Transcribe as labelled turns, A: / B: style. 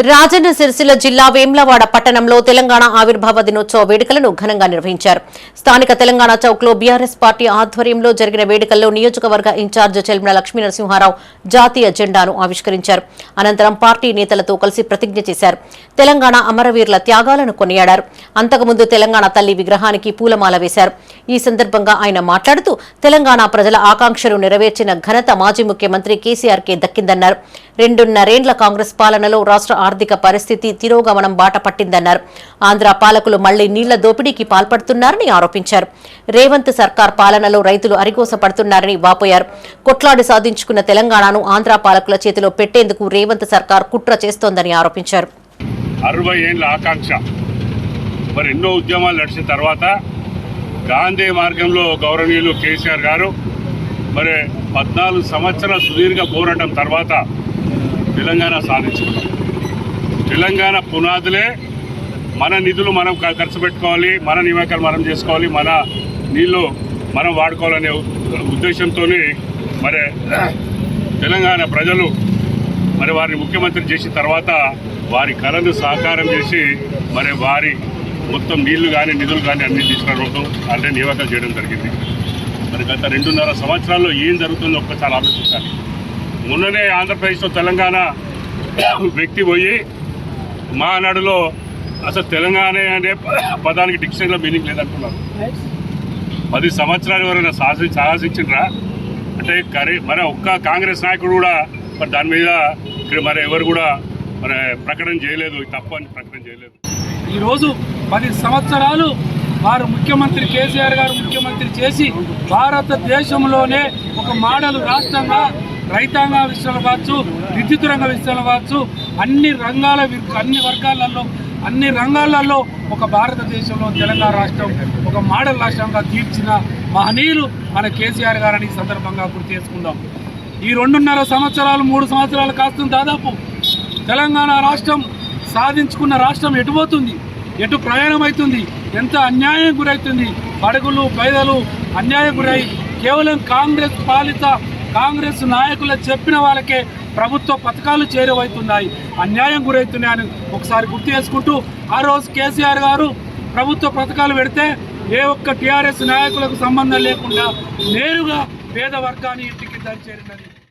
A: రాజన్న సిరిసిల్ల జిల్లా వేములవాడ పట్టణంలో తెలంగాణ ఆవిర్భావ దినోత్సవ వేడుకలను ఘనంగా నిర్వహించారు. స్థానిక తెలంగాణ చౌక్లో బీఆర్ఎస్ పార్టీ ఆధ్వర్యంలో జరిగిన వేడుకల్లో నియోజకవర్గ ఇన్ఛార్జ్ చెల్మల లక్ష్మీనరసింహారావు జాతీయ జెండాను ఆవిష్కరించారు. అనంతరం పార్టీ నేతలతో కలిసి ప్రతిజ్ఞ చేశారు. తెలంగాణ అమరవీరుల త్యాగాలను కొనియాడారు. అంతకుముందు తెలంగాణ తల్లి విగ్రహానికి పూలమాల వేశారు. ఈ సందర్భంగా ఆయన మాట్లాడుతూ తెలంగాణ ప్రజల ఆకాంక్షలు నెరవేర్చిన ఘనత మాజీ ముఖ్యమంత్రి కేసీఆర్కే దక్కిందన్నారు. 2.5 ఏళ్ల కాంగ్రెస్ పాలనలో రాష్ట్ర ఆర్థిక పరిస్థితి తిరోగమనం బాట పట్టిందన్నారు. ఆంధ్ర పాలకులు మళ్లీ నీళ్ల దోపిడీకి పాల్పడుతున్నారని ఆరోపించారు. రేవంత్ సర్కార్ పాలనలో రైతులు అరిగోసపడుతున్నారని వాపోయారు. కొట్లాడి సాధించుకున్న తెలంగాణను ఆంధ్ర పాలకుల చేతిలో పెట్టేందుకు రేవంత్ సర్కార్ కుట్ర చేస్తోందని ఆరోపించారు.
B: 60 ఏళ్ల ఆకాంక్ష మరి ఎన్నో ఉద్యమాలు నడిచిన తర్వాత గాంధీ మార్గంలో గౌరవనీయులు కేసీఆర్ గారు మరి 14 సంవత్సరాల సుదీర్ఘ పోరాటం తర్వాత తెలంగాణ సాధించుకున్నాం. తెలంగాణ పునాదులే మన నిధులు మనం ఖర్చు పెట్టుకోవాలి, మన నియామకాలు మనం చేసుకోవాలి, మన నీళ్లు మనం వాడుకోవాలనే ఉద్దేశంతో మరి తెలంగాణ ప్రజలు మరి వారిని ముఖ్యమంత్రి చేసిన తర్వాత వారి కళను సాకారం చేసి మరి వారి మొత్తం నీళ్లు కానీ నిధులు కానీ అన్ని తీసుకురావడం అంటే నియామకాలు చేయడం జరిగింది. మరి గత 2.5 సంవత్సరాల్లో ఏం జరుగుతుందో ఒక్కసారి ఆలోచించాలి. మొన్ననే ఆంధ్రప్రదేశ్లో తెలంగాణ వ్యక్తి పోయి మానాడులో అసలు తెలంగాణ అనే పదానికి డిక్షనరీలో మీనింగ్ లేదంటున్నారు. 10 సంవత్సరాలు ఎవరైనా సాహసించరా అంటే మరి ఒక్క కాంగ్రెస్ నాయకుడు కూడా మరి దాని మీద మరి ఎవరు కూడా మరి ప్రకటన చేయలేదు, తప్పు అని ప్రకటన చేయలేదు.
C: ఈరోజు 10 సంవత్సరాలు వారు ముఖ్యమంత్రి కేసీఆర్ గారు ముఖ్యమంత్రి చేసి భారతదేశంలోనే ఒక మోడల్ రాష్ట్రంగా రైతాంగ విషయంలో కావచ్చు, విద్యుత్ రంగ విషయంలో కావచ్చు, అన్ని రంగాలలో ఒక భారతదేశంలో తెలంగాణ రాష్ట్రం ఒక మోడల్ రాష్ట్రంగా తీర్చిన మహనీయులు మన కేసీఆర్ గారని ఈ సందర్భంగా గుర్తు చేసుకుందాం. ఈ 2.5 సంవత్సరాలు 3 సంవత్సరాలు కాస్తుంది దాదాపు తెలంగాణ రాష్ట్రం సాధించుకున్న రాష్ట్రం ఎటుపోతుంది, ఎటు ప్రయాణం అవుతుంది, ఎంత అన్యాయం గురవుతుంది. బడుగులు పేదలు అన్యాయం గురై కేవలం కాంగ్రెస్ నాయకులు చెప్పిన వాళ్ళకే ప్రభుత్వ పథకాలు చేరువవుతున్నాయి, అన్యాయం గురవుతున్నాయని ఒకసారి గుర్తు చేసుకుంటూ ఆ రోజు కేసీఆర్ గారు ప్రభుత్వ పథకాలు పెడితే ఏ ఒక్క టీఆర్ఎస్ నాయకులకు సంబంధం లేకుండా నేరుగా పేద వర్గాన్ని ఇంటికి దరిచేరినది.